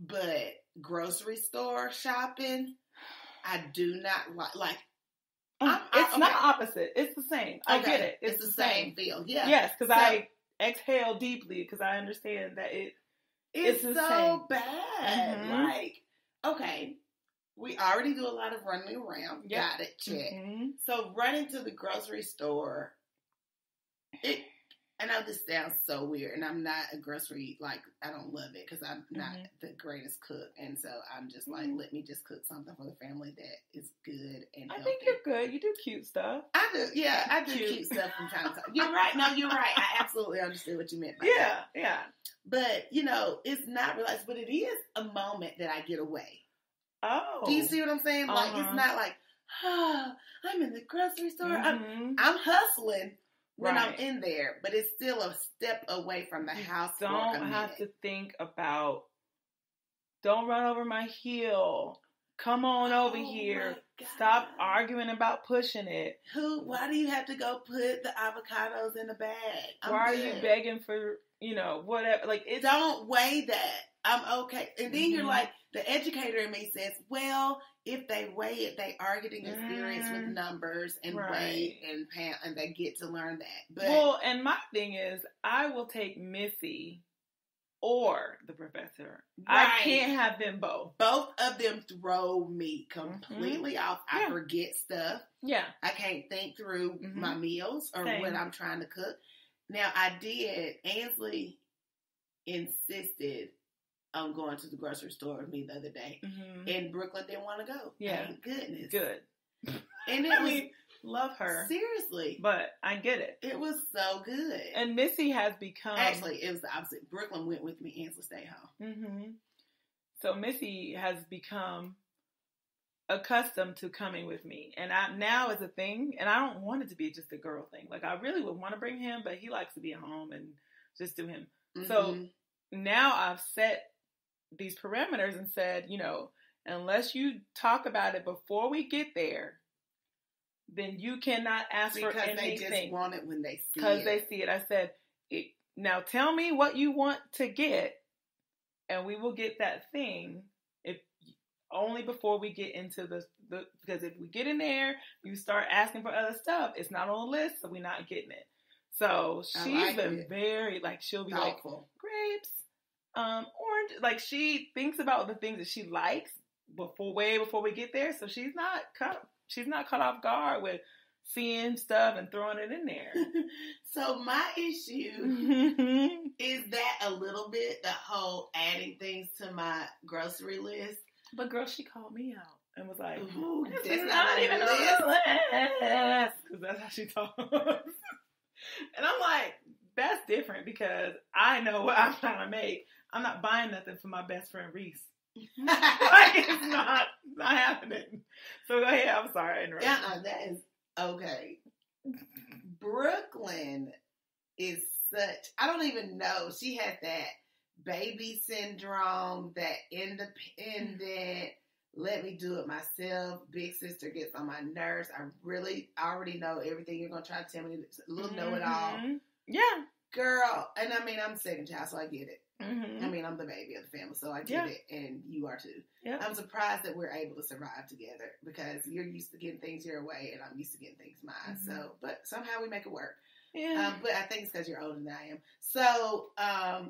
But grocery store shopping, I do not like. It's not opposite. It's the same. I get it. It's the same feel. Yeah. Yes, because I exhale deeply because I understand that it's so same. Bad. Mm-hmm. Like, okay, we already do a lot of running around. Yep. Got it. Check. Mm-hmm. So running to the grocery store, I know this sounds so weird, and I'm not a grocery, like, I don't love it because I'm not the greatest cook, and so I'm just like, let me just cook something for the family that is good and healthy. I think you're good. You do cute stuff. I do, yeah, I do cute stuff from time to time. You're right. No, you're right. I absolutely understood what you meant by that. Yeah. But, it's not realized, but it is a moment that I get away. Oh. Do you see what I'm saying? Like, it's not like, I'm in the grocery store. I'm hustling. When I'm in there, but it's still a step away from the house. Don't have to think about, don't run over my heel. Come on over here. Stop arguing about pushing it. Why do you have to go put the avocados in the bag? Why are you begging for, whatever? Like, don't weigh that. I'm okay. And then you're like, the educator in me says, well, if they weigh it, they are getting experience with numbers and weight and pound, and they get to learn that. But, and my thing is, I will take Missy or the professor. Right. I can't have them both. Both of them throw me completely off. I forget stuff. Yeah. I can't think through my meals or what I'm trying to cook. Now, I did. Ainsley insisted on going to the grocery store with me the other day. And Brooklyn didn't want to go. Yeah. Thank goodness. Good. And it was... love her. Seriously. But I get it. It was so good. And Missy has become... Actually, it was the opposite. Brooklyn went with me. Ainsley stayed home. So Missy has become accustomed to coming with me. And now it's a thing. And I don't want it to be just a girl thing. Like, I really would want to bring him, but he likes to be at home and just do him. So now I've set these parameters and said, unless you talk about it before we get there, then you cannot ask for anything. Because they just want it when they see it. Because they see it. I said, now tell me what you want to get, and we will get that thing if only before we get into the because if we get in there, you start asking for other stuff, it's not on the list, so we're not getting it. So she's been very, she'll be thoughtful. Grapes, orange. Like, she thinks about the things that she likes way before we get there, so she's not caught off guard with seeing stuff and throwing it in there. So my issue is that a little bit, the whole adding things to my grocery list. But girl, she called me out and was like, "It's not even a list." Because that's how she talks. And I'm like, that's different because I know what I'm trying to make. I'm not buying nothing for my best friend Reese. It's not happening. So go ahead. I'm sorry I interrupted. Yeah, that is okay. Brooklyn is such, I don't even know. She has that baby syndrome, that independent, let me do it myself. Big sister gets on my nerves. I really already know everything you're going to try to tell me. A little know-it-all. Yeah. Girl, and I mean, I'm the second child, so I get it. I mean, I'm the baby of the family, so I get it, and you are too. Yep. I'm surprised that we're able to survive together because you're used to getting things your way, and I'm used to getting things mine. So, but somehow we make it work. Yeah. But I think it's because you're older than I am. So,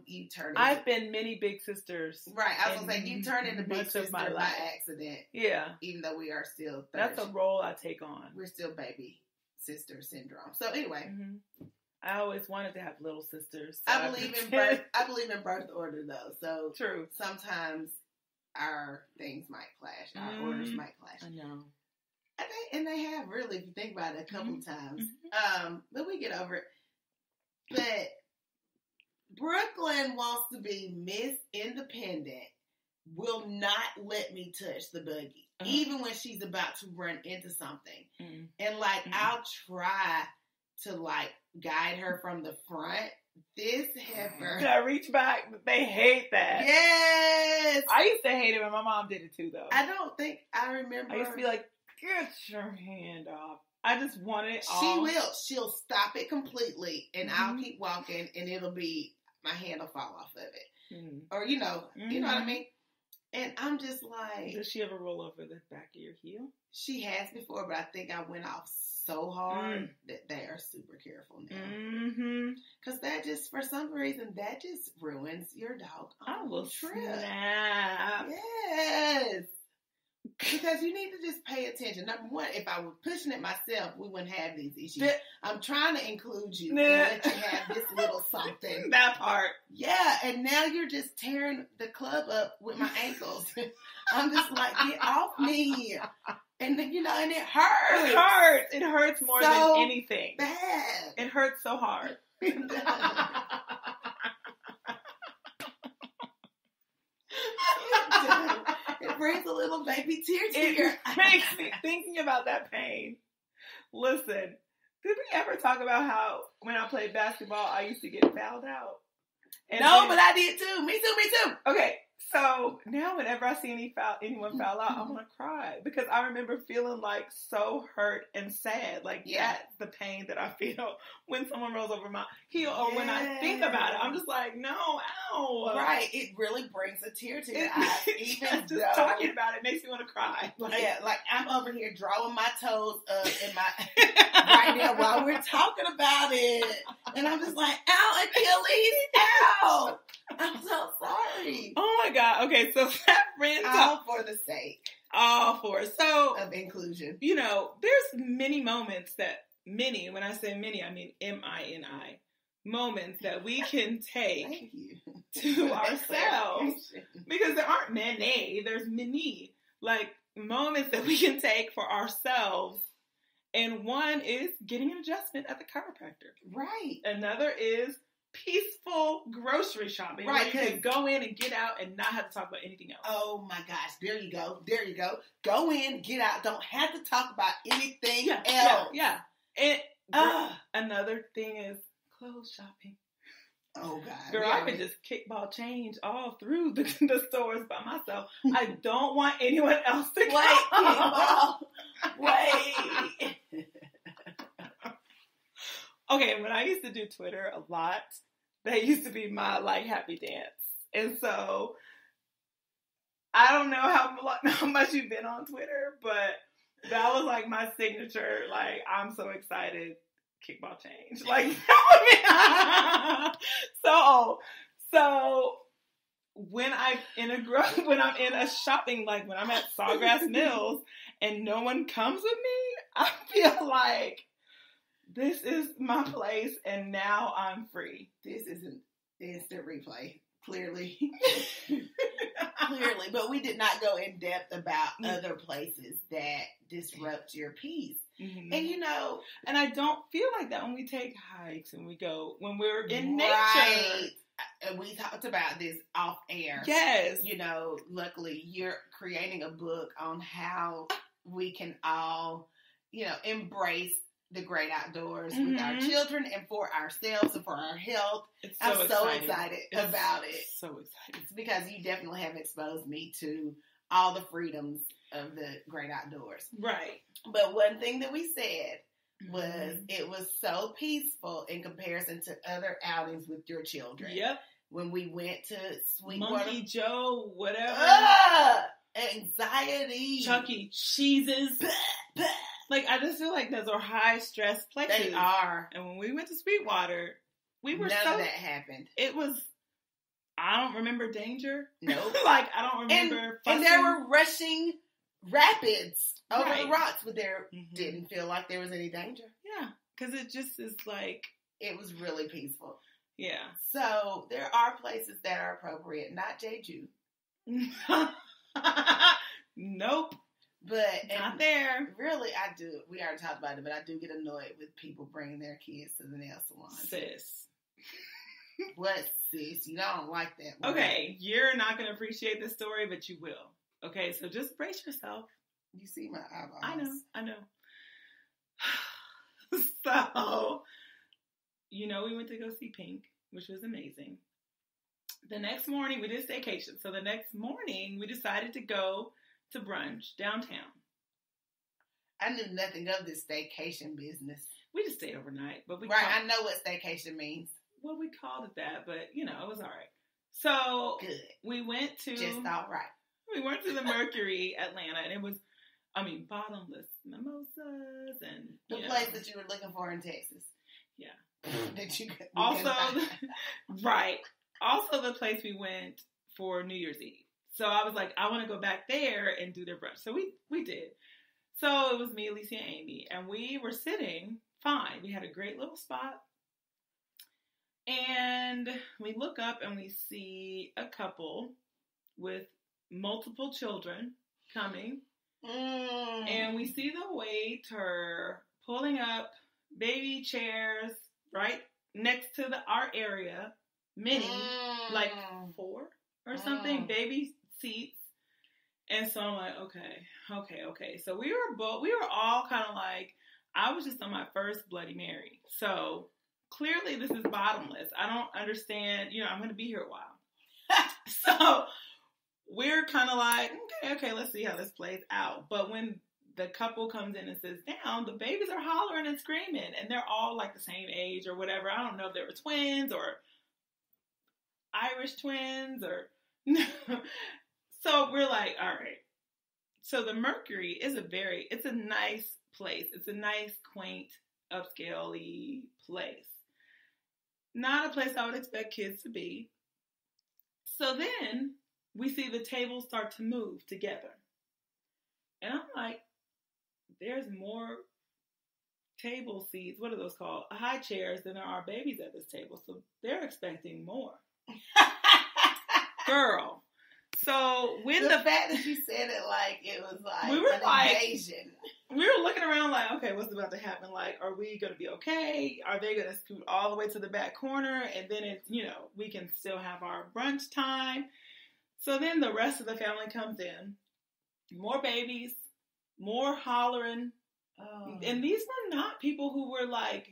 you turn into... I've been many big sisters. Right. I was going to say, you turn into big sister by accident. Yeah. Even though we are still... That's a role I take on. We're still baby sister syndrome. So, anyway... I always wanted to have little sisters. So I believe in birth order though. So true. Sometimes our things might clash. Our orders might clash. I know. And they have really, if you think about it, a couple of times. But we get over it. But Brooklyn wants to be Miss Independent. Will not let me touch the buggy, even when she's about to run into something. And I'll try to guide her from the front. This heifer. I reach back. They hate that. Yes. I used to hate it when my mom did it too, though. I don't think I remember. I used to be like, get your hand off. I just want it off. She will. She'll stop it completely, and I'll keep walking, and it'll be, my hand will fall off of it. Or, you know what I mean? And I'm just like... Does she ever roll over the back of your heel? She has before, but I think I went off so hard that they are super careful now. Because that just, for some reason, that just ruins your dog. I will snap. Yes. Because you need to just pay attention. Number one, if I was pushing it myself, we wouldn't have these issues. I'm trying to include you and let you have this little something. That part. Yeah, and now you're just tearing the club up with my ankles. I'm just like, get off me. And then, and it hurts. It hurts. It hurts more than anything. Bad. It hurts so hard. It brings a little baby tear to your eye. It makes me thinking about that pain. Listen, did we ever talk about how when I played basketball, I used to get fouled out? And no, but I did too. Me too. Okay, so now whenever I see anyone foul out, I want to cry because I remember feeling like so hurt and sad. Like that's the pain that I feel when someone rolls over my heel or when I think about it. I'm just like, no, ow. Right. It really brings a tear to your eyes. Even just talking about it makes me want to cry. Like I'm over here drawing my toes up in my right now while we're talking about it. And I'm just like, ow, Achilles, ow. I'm so sorry. Oh my God. Okay, so that friend all for the sake. All for it. So of inclusion. There's many moments when I say many, I mean MINI, moments that we can take to ourselves. Because there aren't many, there's many. Like moments that we can take for ourselves. And one is getting an adjustment at the chiropractor. Right. Another is peaceful grocery shopping. Right. Where you can go in and get out and not have to talk about anything else. Oh my gosh. There you go. Go in, get out. Don't have to talk about anything else. Yeah. And another thing is clothes shopping. Oh God. Girl, I can just kickball change all through the stores by myself. I don't want anyone else to Wait. Okay, when I used to do Twitter a lot, that used to be my happy dance. And so I don't know how much you've been on Twitter, but that was my signature. I'm so excited. Kickball change. So when I'm in a shopping, when I'm at Sawgrass Mills and no one comes with me, I feel like this is my place and now I'm free. This is an instant replay. Clearly. But we did not go in depth about other places that disrupt your peace. Mm-hmm. And I don't feel like that when we take hikes and when we're in nature. And we talked about this off air. Yes. Luckily you're creating a book on how we can all, embrace the great outdoors with our children and for ourselves and for our health. I'm so excited about it. So excited. It's because you definitely have exposed me to all the freedoms of the great outdoors. Right. But one thing that we said was it was so peaceful in comparison to other outings with your children. Yep. When we went to Sweetwater. Monkey Joe, whatever. Anxiety. Chuck E. Cheese's. I just feel like those are high stress places. They are. And when we went to Sweetwater, none of that happened. It was, I don't remember danger. Nope. I don't remember and there were rushing rapids over the rocks, but there didn't feel like there was any danger. Yeah. Because it just is it was really peaceful. Yeah. So there are places that are appropriate, not Jeju. Nope. But not there. Really, I do. We already talked about it, but I do get annoyed with people bringing their kids to the nail salon. Sis. What, sis? You don't like that word. Okay, you're not going to appreciate this story, but you will. Okay, so just brace yourself. You see my eyeballs. I know. So, we went to go see Pink, which was amazing. The next morning, we did staycation. So the next morning, we decided to go to brunch downtown. I knew nothing of this staycation business. We just stayed overnight, but I know what staycation means. Well, we called it that, but it was all right. So good. We went to just all right. We went to the Mercury, Atlanta, and it was, bottomless mimosas and the place that you were looking for in Texas. Yeah. That you also, right. Also, the place we went for New Year's Eve. So I was like, I want to go back there and do their brunch. So we did. So it was me, Alicia, and Amy, and we were sitting fine. We had a great little spot. And we look up and we see a couple with multiple children coming. And we see the waiter pulling up baby chairs right next to our area. Many, like 4 or something, baby seats. And so I'm like, okay. So we were all kind of like, I was just on my first Bloody Mary. So clearly this is bottomless. I don't understand, I'm going to be here a while. So we're kind of like, okay, let's see how this plays out. But when the couple comes in and sits down, the babies are hollering and screaming, and they're all like the same age or whatever. I don't know if they were twins or Irish twins or... So we're like, all right. So the Mercury is it's a nice place. It's a nice, quaint, upscale-y place. Not a place I would expect kids to be. So then we see the tables start to move together. And I'm like, there's more table seats, what are those called? High chairs than there are babies at this table. So they're expecting more. Girl. So when the fact that you said it like it was like we were an invasion. We were looking around like, okay, what's about to happen? Like, are we going to be okay? Are they going to scoot all the way to the back corner? And then it's, we can still have our brunch time. So then the rest of the family comes in. More babies, more hollering. Oh. And these were not people who were like,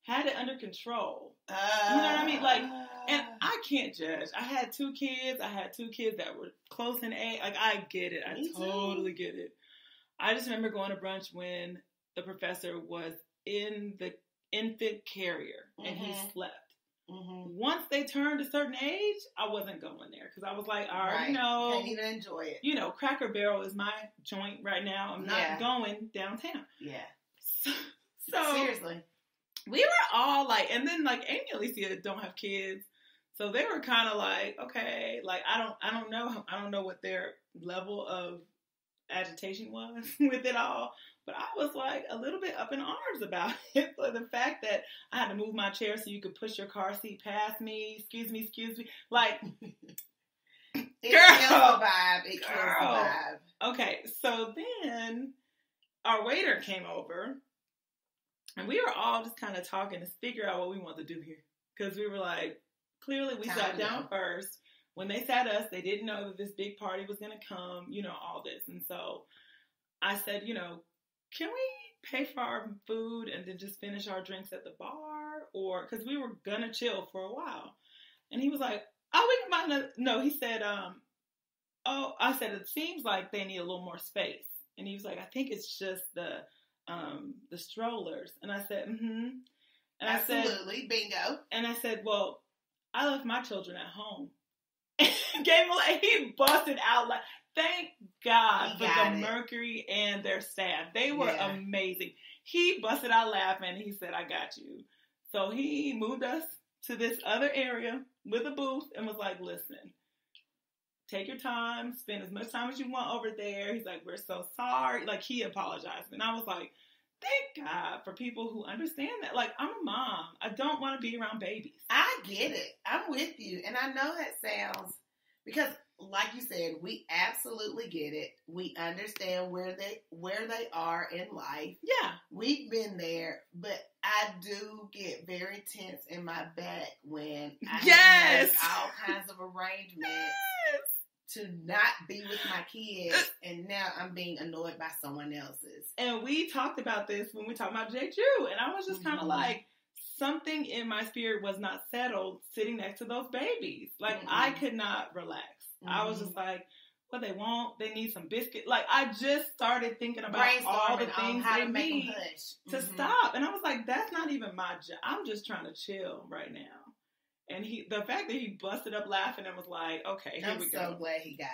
had it under control. You know what I mean? Like, and I can't judge. I had 2 kids. I had 2 kids that were close in age. Like, I get it. I totally get it. I just remember going to brunch when the professor was in the infant carrier and he slept. Mm-hmm. Once they turned a certain age, I wasn't going there because I was like, all right, can't even enjoy it. Cracker Barrel is my joint right now. I'm not going downtown. Yeah. So seriously. We were all like, and then like Amy and Alicia don't have kids, so they were kind of like, okay, like I don't know what their level of agitation was with it all, but I was like a little bit up in arms about it. For the fact that I had to move my chair so you could push your car seat past me. Excuse me, like. It kills the vibe. It kills the vibe. Okay, so then our waiter came over. And we were all just kind of talking to figure out what we wanted to do here. Because we were like, clearly we sat down first. When they sat us, they didn't know that this big party was going to come, all this. And so I said, can we pay for our food and then just finish our drinks at the bar? Or, because we were going to chill for a while. And he was like, oh, we can buy another. No, he said, I said, it seems like they need a little more space. And he was like, I think it's just the strollers. And I said, And absolutely, bingo. And I said, well, I left my children at home. He busted out like, thank God for the Mercury and their staff. They were amazing. He busted out laughing. He said, I got you. So he moved us to this other area with a booth and was like, listen, take your time, spend as much time as you want over there. He's like, we're so sorry. Like, he apologized. And I was like, thank God for people who understand that. Like, I'm a mom. I don't want to be around babies. I get it. I'm with you. And I know that sounds, because like you said, we absolutely get it. We understand where they are in life. Yeah. We've been there, but I do get very tense in my back when I have all kinds of arrangements to not be with my kids, and now I'm being annoyed by someone else's. And we talked about this when we talked about J.Q., and I was just kind of like, something in my spirit was not settled sitting next to those babies. Like, I could not relax. I was just like, what they want, they need some biscuit. Like, I just started thinking about all the things they need to stop. And I was like, that's not even my job. I'm just trying to chill right now. And the fact that he busted up laughing and was like, okay, here we go. I'm so glad he got